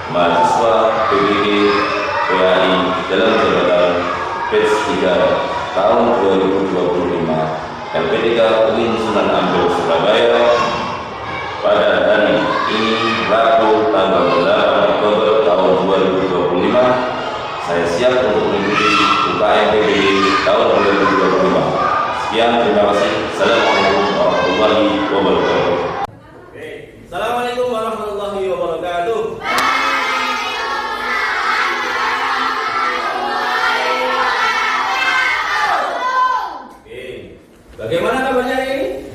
mahasiswa PBG PAI dalam jabatan batch 3 tahun 2025 LPDK UIN Sunan Ampel Surabaya pada hari ini Rabu tanggal 8 Oktober tahun 2025. Saya siap untuk mengikuti UKM PBG tahun 2025. Sekian, terima kasih. Assalamualaikum warahmatullahi wabarakatuh. Assalamualaikum warahmatullahi wabarakatuh. Bagaimana kabarnya ini?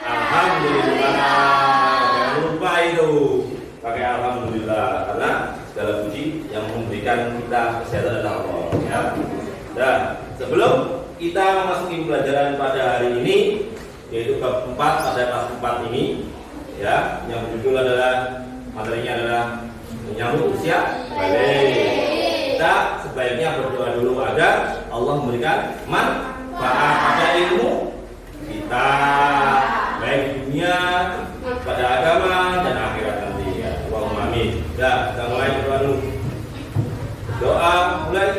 Alhamdulillah. Jangan lupa itu pakai alhamdulillah, karena segala puji yang memberikan kita kesehatan adalah Allah. Ya. Nah, sebelum kita memasuki pembelajaran pada hari ini, yaitu bab 4 pada kelas 4 ini, ya, yang berjudul adalah materinya adalah menyambut usia balik. Kita sebaiknya berdoa dulu agar Allah memberikan manfaat pada ilmu kita, baik di dunia, pada agama dan akhirat nanti. Ya, Allahumma amin. Ya, kita mulai berdoa dulu. Doa mulai.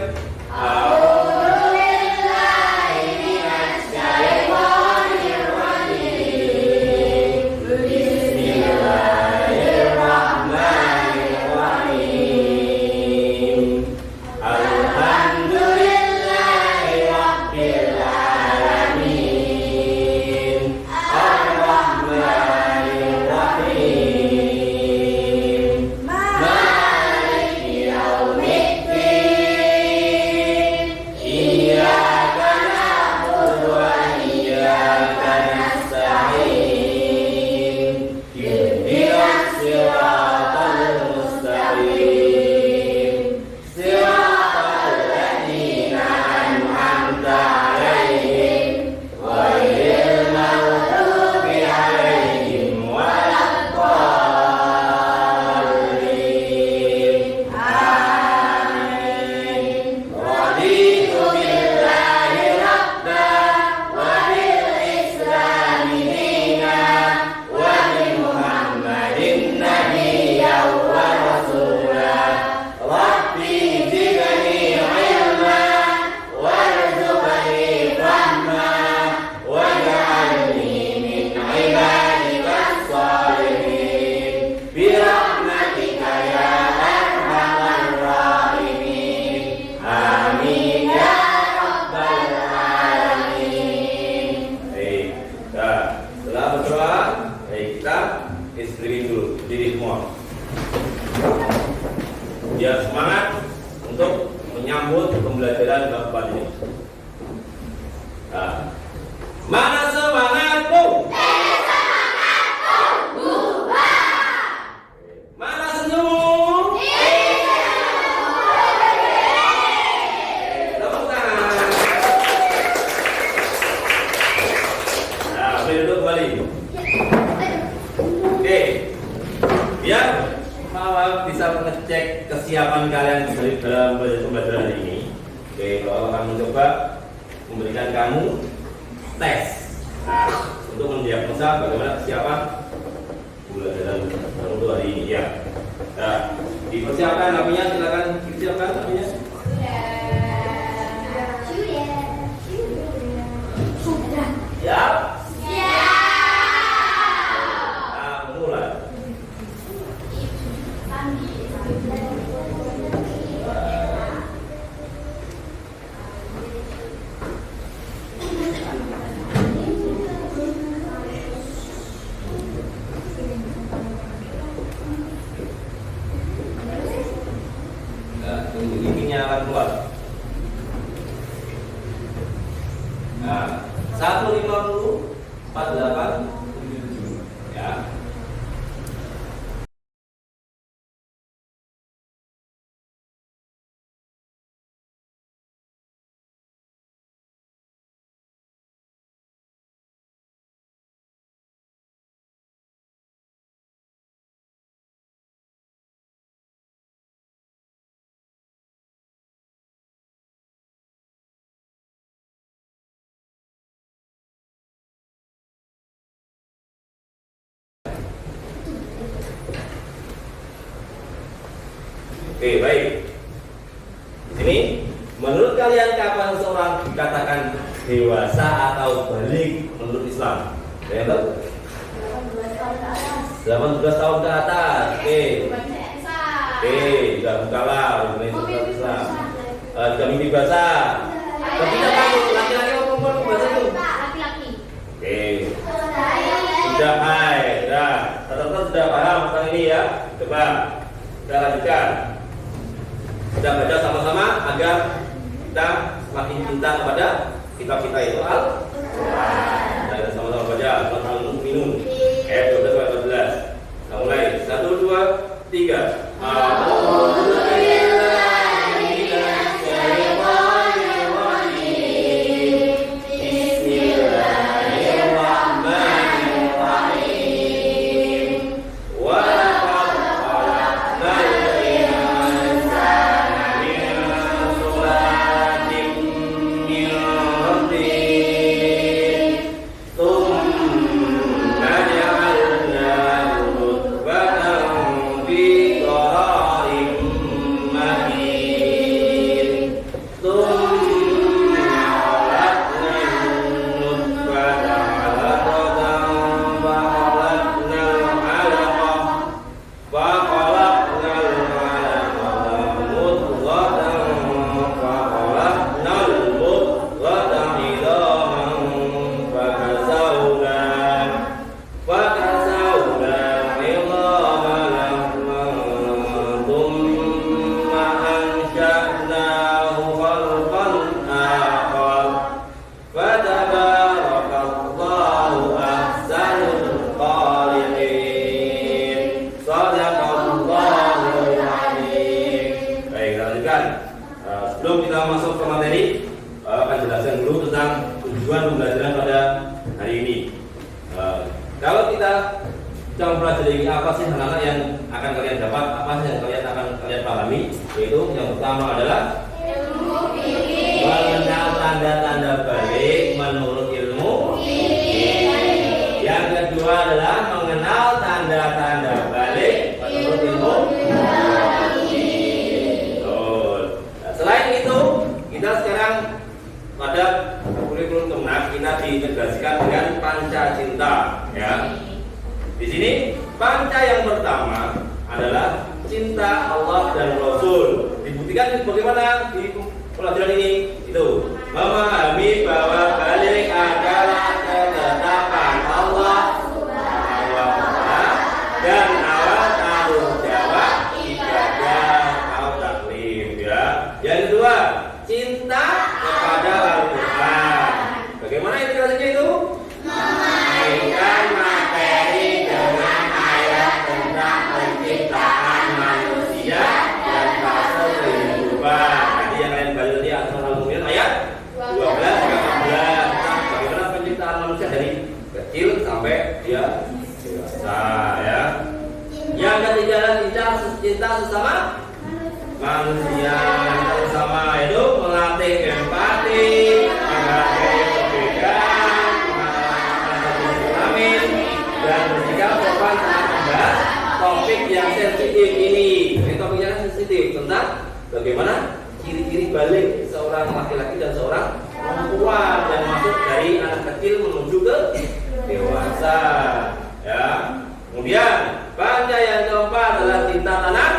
Biar semangat untuk menyambut pembelajaran bab 4 ini. Nah, mana semangatmu? Mana senyummu? Tepuk tangan. Nah, boleh duduk kembali. Oke, biar bisa mengecek kesiapan kalian dalam pembelajaran ini. Oke, kalau akan mencoba memberikan kamu tes, nah, untuk mendiagnosa bagaimana kesiapan pembelajaran untuk hari ini. Ya, nah, dipersiapkan apinya, silakan disiapkan apinya. Ya. Giginya akan keluar. Nah, 150 48 Oke, baik. Di sini, menurut kalian kapan seorang dikatakan dewasa atau balik menurut Islam? Ada yang tahu? 18 tahun ke atas. Oke. Oke, sudah bukalah Islam. Sudah mimpi basah. Tidak tahu laki-laki atau perempuan bahasa itu? Laki-laki. Oke. Sudah hai, sudah. Teman-teman sudah paham tentang ini ya? Coba kita lanjutkan. Kita baca sama-sama agar kita semakin cinta kepada kitab kita itu Al-Quran. Kita sama-sama baca Al Mu'minun ayat 12 sampai 14. Kita mulai 1, 2, 3. Sebelum kita masuk ke materi, akan jelaskan dulu tentang tujuan pembelajaran pada hari ini. Kalau kita mempelajari apa sih anak-anak yang akan kalian dapat, apa sih yang kalian pahami, yaitu yang pertama adalah mengenal tanda-tanda balik menurut ilmu. Yang kedua adalah mengenal tanda-tanda balik menurut ilmu. Selain itu, kita sekarang pada kurikulum Kemenak kita diintegrasikan dengan panca cinta, ya. Di sini panca yang pertama adalah cinta Allah dan Rasul. Dibuktikan bagaimana di pelajaran ini? Itu memahami bahwa balik adalah ketetapan Allah dan awal tanggung jawab ibadah atau taklim, ya. Yang kedua, cinta kepada Al-Quran. Bagaimana integrasinya itu? Mengaitkan materi dengan ayat tentang penciptaan manusia dan fase kehidupan. Tadi yang lain balik tadi Al-Quran ayat 12 sampai 14. Bagaimana penciptaan manusia dari kecil sampai dia dewasa, ya. Yang ketiga adalah cinta sesama manusia sama itu melatih empati, menghargai perbedaan, mengalami dan bersikap sopan saat membahas topik yang sensitif ini. Ini topik yang sensitif tentang bagaimana ciri-ciri balik seorang laki-laki dan seorang perempuan yang masuk dari anak kecil menuju ke dewasa, ya. Kemudian panca yang keempat adalah cinta tanah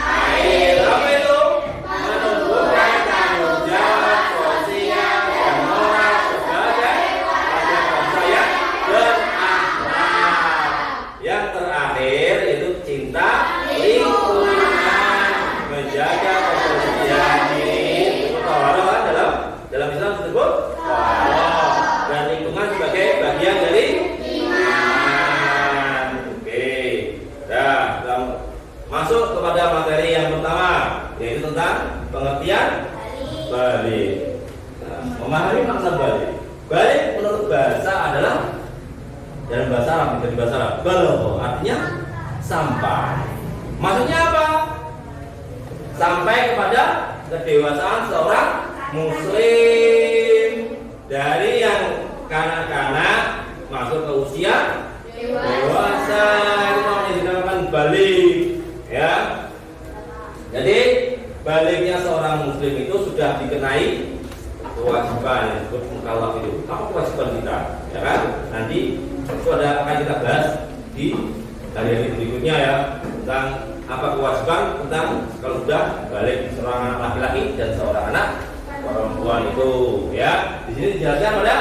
air. Apa itu? Menunjukkan tanggung jawab sosial dan moral sebagai warga bangsa yang berakhlak. Yang terakhir itu cinta lingkungan, menjaga kebersihan diri. Tawarah dalam Islam disebut tawarah, dan lingkungan sebagai bagian dari iman. Oke, masuk kepada materi yang pertama, yaitu tentang pengertian balik. Memahami makna balik. Balik menurut bahasa adalah dalam bahasa Arab, dari bahasa Arab, balagh artinya sampai. Maksudnya apa? Sampai kepada kedewasaan seorang muslim, dari yang kanak-kanak masuk ke usia dewasa. Itu namanya dinamakan balik, ya. Jadi baliknya seorang muslim itu sudah dikenai kewajiban yang disebut mukallaf itu. Apa kewajiban kita? Ya kan? Nanti itu akan kita bahas di hari-hari berikutnya ya, tentang apa kewajiban tentang kalau sudah balik seorang anak laki-laki dan seorang anak perempuan itu ya. Di sini dijelaskan pada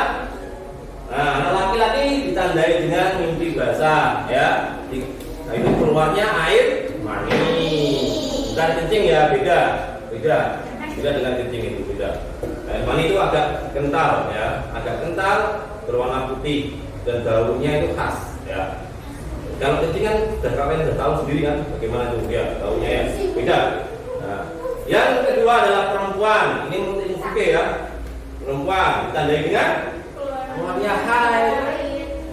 anak laki-laki ditandai dengan mimpi basah ya. Nah, itu keluarnya air mani, bukan kencing ya, beda dengan kencing itu beda. Air mani itu agak kental ya, agak kental berwarna putih dan baunya itu khas ya. Kalau kencing kan kalian sudah tahu sendiri kan bagaimana itu ya, baunya ya beda. Nah, yang kedua adalah perempuan. Ini menurut ilmu fikih ya, perempuan ditandai dengan keluarnya haid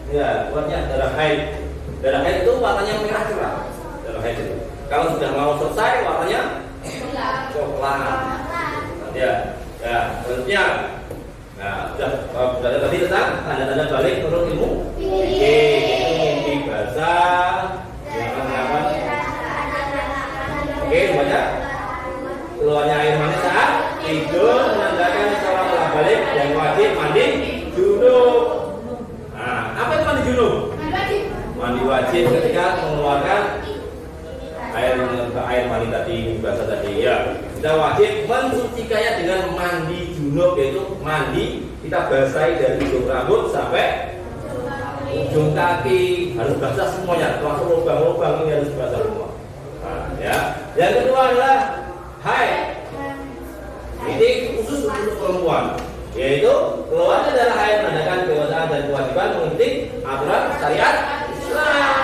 ya, keluarnya darah haid. Darah haid itu warnanya merah cerah. Darah haid itu kalau sudah mau selesai warnanya coklat ya. Ya, selanjutnya nah, sudah ada tadi tentang tanda-tanda balik menurut ilmu mimpi basah oke, baca keluarnya air mani saat tidur menandakan seorang telah balik dan wajib mandi junub. Nah, apa itu mandi junub? Mandi wajib ketika mengeluarkan air mani tadi, basah tadi ya. Kita wajib mensucikannya dengan mandi junub, yaitu mandi kita basahi dari ujung rambut sampai ujung kaki, harus basah semuanya, termasuk lubang-lubang ini harus basah semua. Nah, ya. Yang kedua adalah haid. Ini khusus untuk perempuan, yaitu keluarnya darah haid menandakan kedewasaan dan kewajiban mengikuti aturan syariat Islam.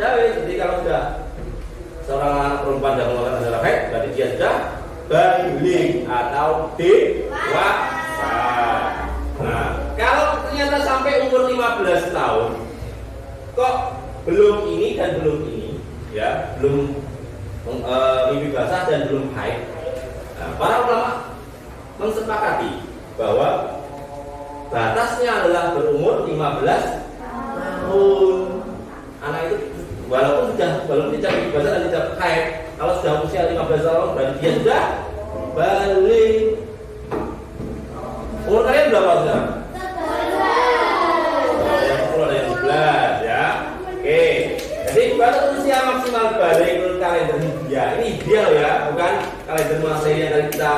Jadi kalau sudah seorang anak perempuan yang mengeluarkan darah haid, berarti dia sudah balik atau dewasa. Nah, kalau ternyata sampai umur 15 tahun kok belum ini dan belum ini ya, belum mimpi basah dan belum haid. Nah, para ulama mensepakati bahwa batasnya adalah berumur 15 tahun. Anak itu walaupun tidak mimpi basah dan tidak haid, kalau sudah usia 15 tahun berarti dia sudah balik. Umur kalian berapa sekarang? 10 ada yang 11 ya. Oke. Jadi batas usia maksimal balik menurut kalender Hijriah. Ini ideal ya, bukan kalender Masehi yang tadi kita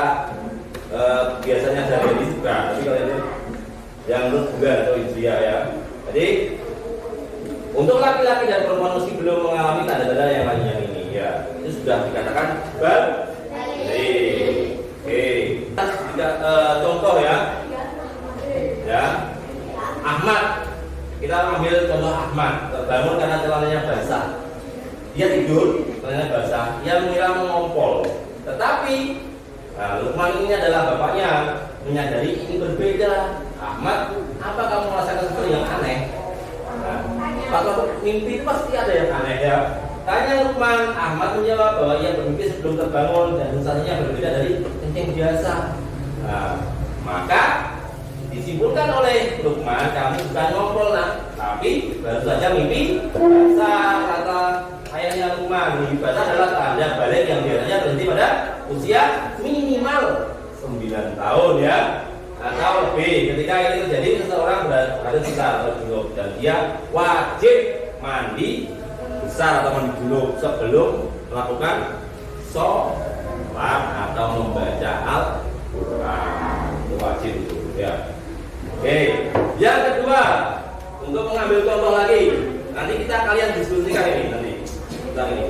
biasanya jadi bukan, tapi kalender yang menurut bulan atau Hijriah ya. Jadi untuk laki-laki dan perempuan meski belum mengalami tanda-tanda yang lainnya ini ya, itu sudah dikatakan balik. Oke. Contoh ya. Ahmad. Kita ambil contoh Ahmad. Terbangun karena celananya basah. Dia tidur, celananya basah. Dia mengira mengompol. Tetapi Lukman ini adalah bapaknya menyadari ini berbeda. Ahmad, apa kamu merasakan sesuatu yang aneh? Kalau mimpi pasti ada yang aneh ya. Tanya Lukman, Ahmad menjawab bahwa ia bermimpi sebelum terbangun dan sensasinya berbeda dari kencing biasa. Nah, maka disimpulkan oleh Lukman, kami bukan ngompol nak, tapi baru saja mimpi basah. Kata ayahnya Lukman, mimpi basah adalah tanda balik yang biasanya berhenti pada usia minimal 9 tahun ya, atau lebih. Ketika ini terjadi, seseorang berada besar atau junub dan dia wajib mandi besar atau mandi junub sebelum melakukan sholat atau membaca Al-Quran. Itu wajib itu ya. Oke, yang kedua, untuk mengambil contoh lagi, nanti kalian diskusikan ini nanti tentang ini.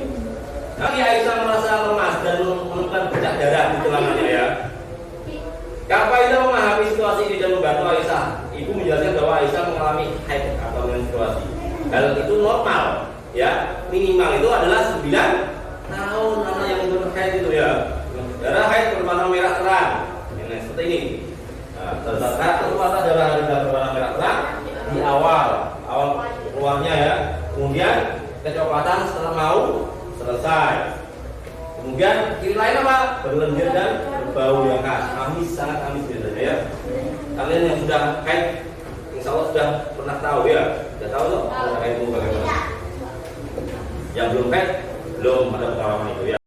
Nanti Aisyah merasa lemas dan menemukan bercak darah di celananya ya. Kak Faiza memahami situasi ini dan membantu Aisyah. Ibu menjelaskan bahwa Aisyah mengalami haid atau menstruasi. Hal itu normal ya, minimal itu adalah 9 tahun anak yang berhaid itu ya. Darah haid berwarna merah terang, ini seperti ini. Terdapat kekuatan darah berwarna merah terang di awal keluarnya ya, kemudian kecoklatan setelah mau selesai, kemudian ciri lain apa? Berlendir dan berbau yang khas, amis, sangat amis biasanya ya. Kalian yang sudah haid, insya Allah sudah pernah tahu ya, sudah tahu loh haid itu bagaimana. Yang belum haid belum ada pengalaman itu ya.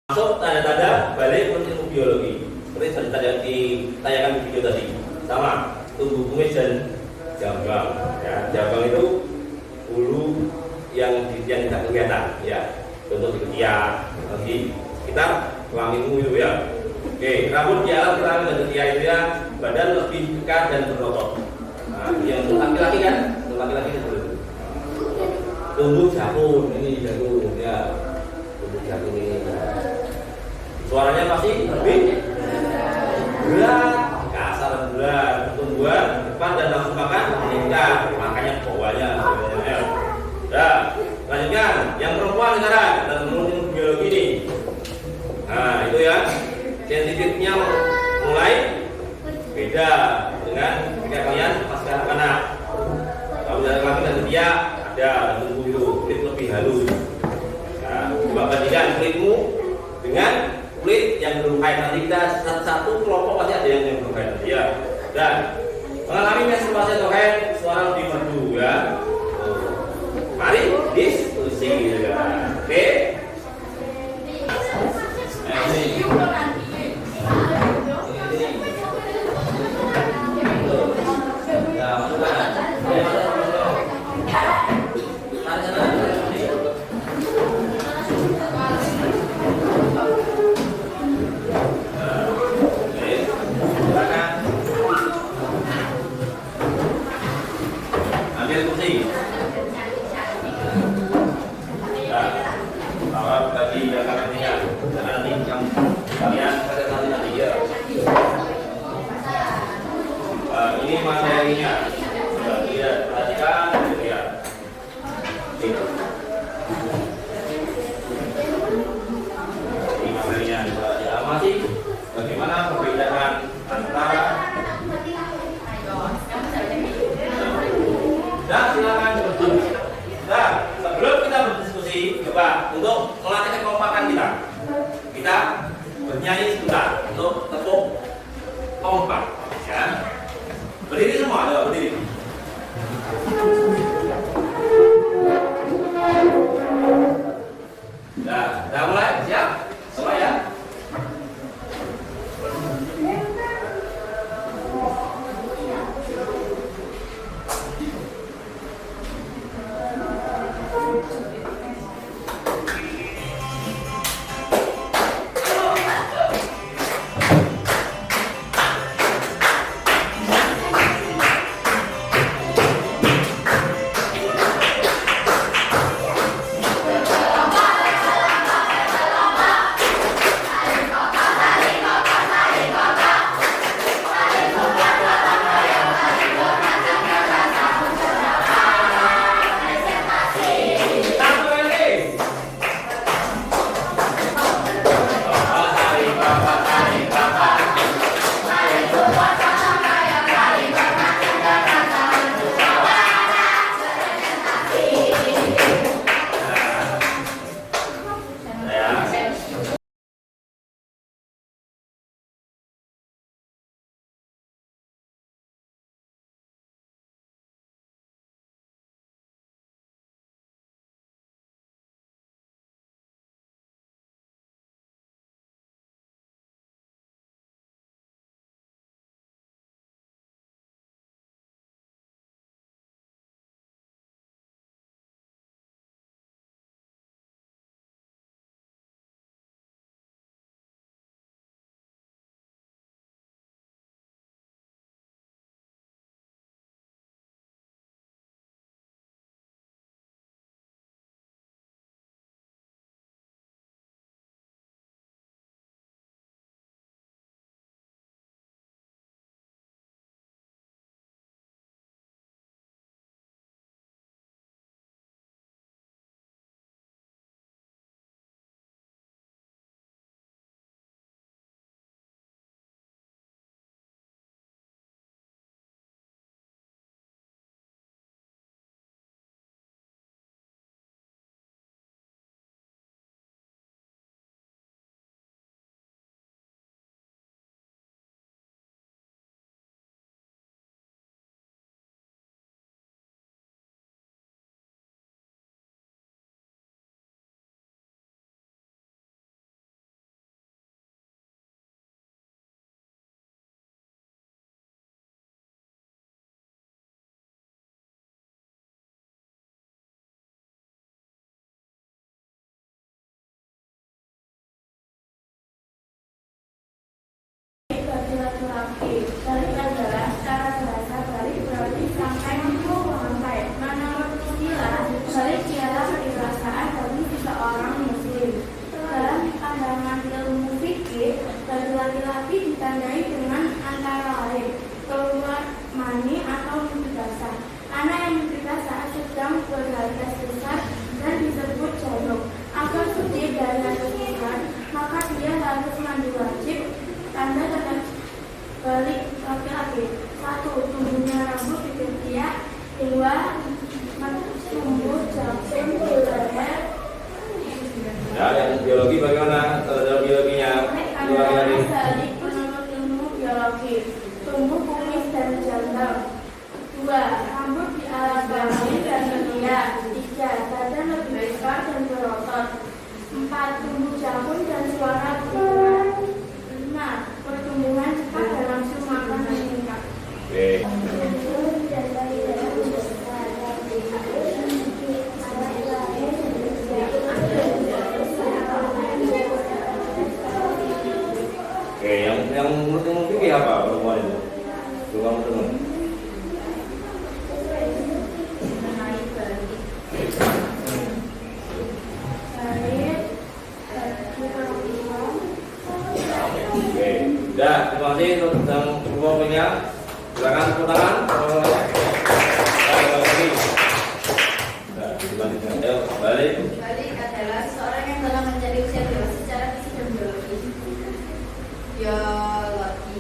Masuk tanda-tanda balik ilmu biologi. Seperti ditayangkan di video tadi. Sama, tubuh kumis dan jambang. Ya, jambang itu bulu yang tidak kelihatan. Ya, contoh di ketiak, lagi kita kelaminmu itu ya. Oke, rambut di atas kelamin dan ketiak itu ya, badan lebih pekat dan berotot. Nah, yang untuk laki-laki kan, untuk laki-laki itu seperti itu. Tumbuh jakun, ini jakun ya, tumbuh jakun ini. Suaranya pasti lebih berat, kasar dan berat. Pertumbuhan depan dan langsung makan meningkat, makanya bawahnya sebenarnya. Ya, lanjutkan yang perempuan sekarang dan menurut biologi ini. Nah itu ya, sensitifnya mulai beda dengan ketika kalian pasca anak. Kalau dari kami dan dia ada tumbuh itu kulit lebih halus. Nah, coba bandingkan kulitmu dengan kulit yang berkait. Nanti kita satu kelompok pasti ada yang berkait ya. Dan mengalami menstruasi atau haid suara lebih merdu ya. Mari diskusi ya. Oke. Ini materinya, lihat, perhatikan, lihat. Ini materinya, ya masih bagaimana perbedaan antara. Dan silakan berdiskusi. Nah, sebelum kita berdiskusi, coba untuk melatih kekompakan kita bernyanyi sebentar untuk tepuk kompak, ya. Berdiri semua, ayo berdiri. terima kasih untuk yang berpokoknya. Silakan tepuk tangan. Ayo balik. Balik adalah seseorang yang telah menjadi usia dewasa secara fisik dan biologis. Biologi,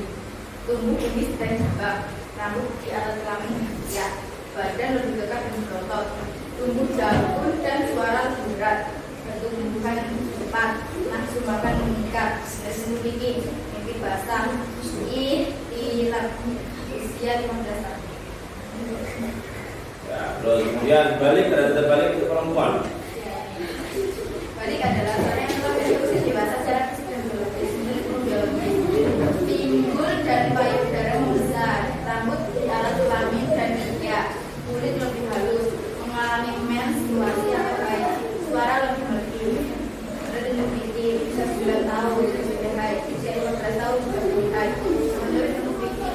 tumbuh kumis dan jambak, rambut di atas kelamin ya, badan lebih tegak dan berotot, tumbuh jangkung dan suara lebih berat, pertumbuhan cepat, nafsu makan meningkat, semu tinggi, mimpi basah, ilat, usia 15 tahun. Ya, terus kemudian balik ada terbalik untuk perempuan. Balik adalah seorang yang telah menjadi usia dewasa secara fisik dan biologis. Timbul dari payudara membesar, rambut di alat kelamin dan gigi, kulit lebih halus, mengalami menstruasi atau haid, suara lebih merdu, berdenyut piti, usia 9 tahun sudah haid, usia 15 tahun sudah mulai haid, menurut denyut piti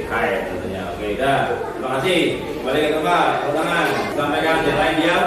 Hai tentunya. Oke, dah. Terima kasih. Kembali ke tempat. Tepuk tangan. Sampaikan yang lain diam.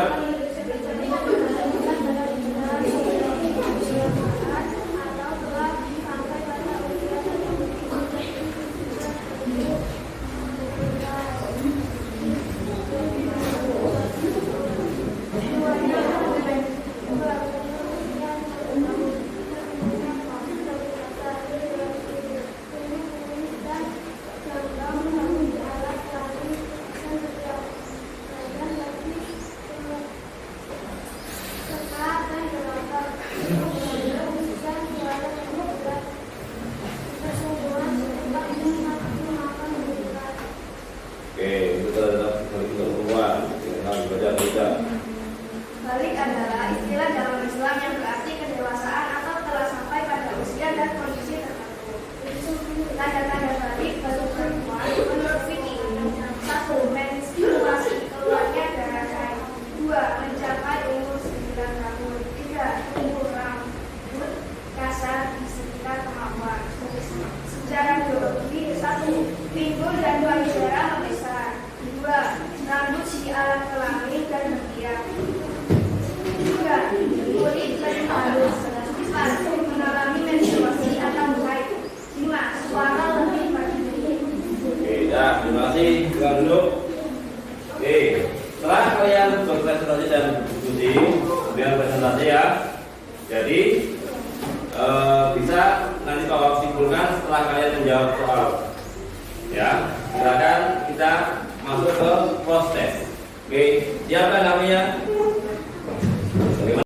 Balik adalah istilah dalam Islam yang berarti kedewasaan atau telah sampai pada usia dan kondisi tertentu. Tanda-tanda balik bagi perempuan menurut fikih: 1. Menstruasi keluarnya darah haid. 2. Mencapai umur 9 tahun. 3. Tumbuh rambut kasar di sekitar kemaluan. Sejarah biologi: 1. Pinggul dan payudara membesar. 2. Rambut di alat kelamin dan berkiak. 3. Kulit lebih halus. 4. Mengalami menstruasi atau haid. 5. Suara lebih merdu. Oke, dah. Terima kasih. Silakan duduk. Oke, setelah kalian berpresentasi dan diskusi, kemudian presentasi ya. Jadi bisa nanti kalau simpulkan setelah kalian menjawab soal. Ya, silakan kita masuk ke proses. Oke, siapa namanya? Bagaimana?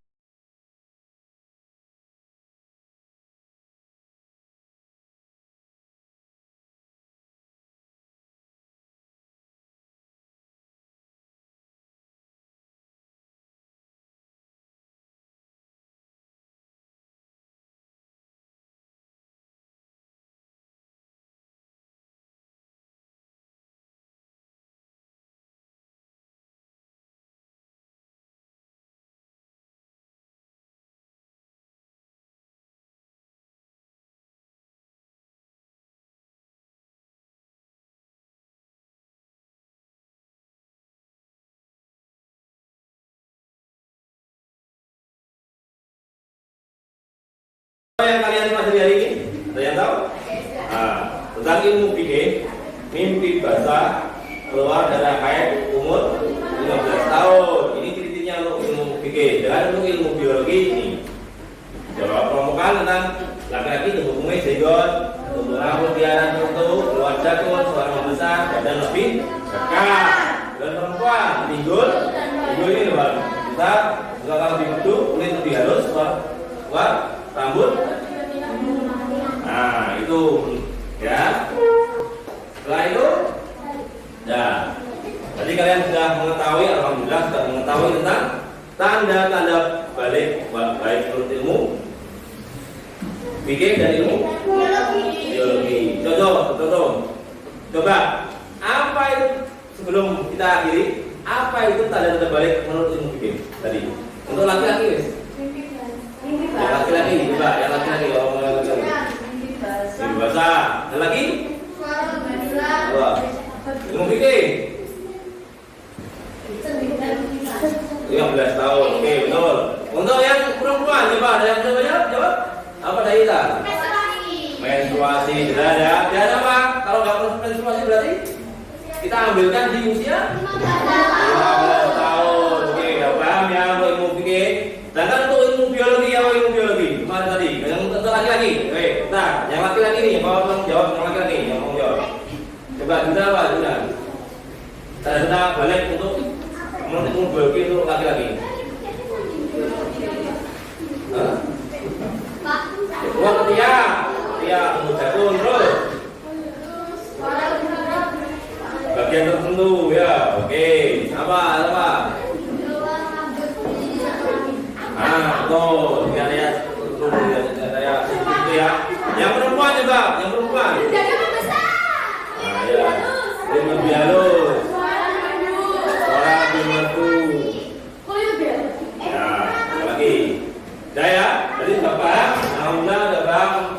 Apa yang kalian pelajari hari ini? Ada yang tahu? Tentang ilmu fikih, mimpi basah, keluar darah haid, umur 15 tahun. Ini kriteria untuk ilmu fikih. Dan untuk ilmu biologi ini, jawab permukaan tentang laki-laki tumbuh kumis, zigot, tumbuh rambut di arah tertentu, keluar jakun, suara membesar, badan lebih dekat. Dan perempuan pinggul ini lebih besar, suara lebih merdu, kulit lebih halus, suara rambut. Nah, itu ya. Setelah itu, ya. Jadi kalian sudah mengetahui, alhamdulillah sudah mengetahui tentang tanda-tanda balik baik menurut ilmu fikih dan ilmu biologi. Coba, apa itu sebelum kita akhiri? Apa itu tanda-tanda balik menurut ilmu fikih tadi? Untuk laki-laki, wes. Yang laki-laki, coba, yang laki-laki, orang laki-laki. Mimpi basah. Yang laki? Wah. Ilmu fikih 15 tahun. Oke, betul. Untuk yang perempuan, coba ada yang coba ya? kita ambilkan di usia 15 tahun. Oke, udah paham ya untuk ilmu fikih. Sedangkan untuk ilmu biologi, apa ilmu biologi? Kemarin tadi, yang untuk laki-laki. Oke, nah, yang laki-laki nih, mau jawab yang laki-laki, yang mau jawab. Coba kita apa? Sudah. Tanda balik untuk menurut ilmu biologi untuk laki-laki. Hah? Buat Tia, jatuh terus. Bagian tertentu ya, oke. Apa? Tuh, lihat itu ya. Yang perempuan juga, yang perempuan. Nah, ya. Ini lebih halus. Suara lebih merdu. Ya, lagi. Udah ya, jadi sudah paham. Alhamdulillah sudah paham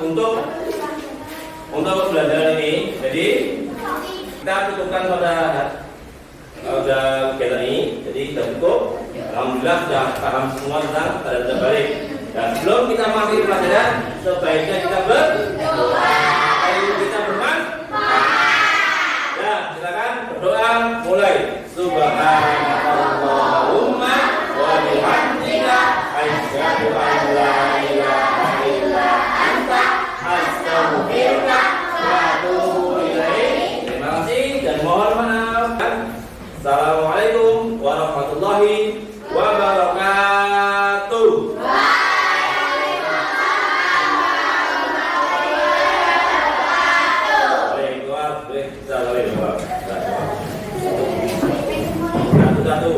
untuk belajar ini. Jadi kita cukupkan pada kegiatan ini. Jadi sudah cukup. Alhamdulillah sudah paham semua tentang tanda balik. Dan sebelum kita masuk pelajaran, sebaiknya kita berdoa. Ayo kita bermanfaat. Ya, silakan berdoa mulai. Subhanallahumma wa bihamdika asyhadu an la ilaha illa anta astaghfiruka wa atubu ilaik. Terima kasih dan mohon maaf. Assalamualaikum warahmatullahi wabarakatuh. Satu-satu.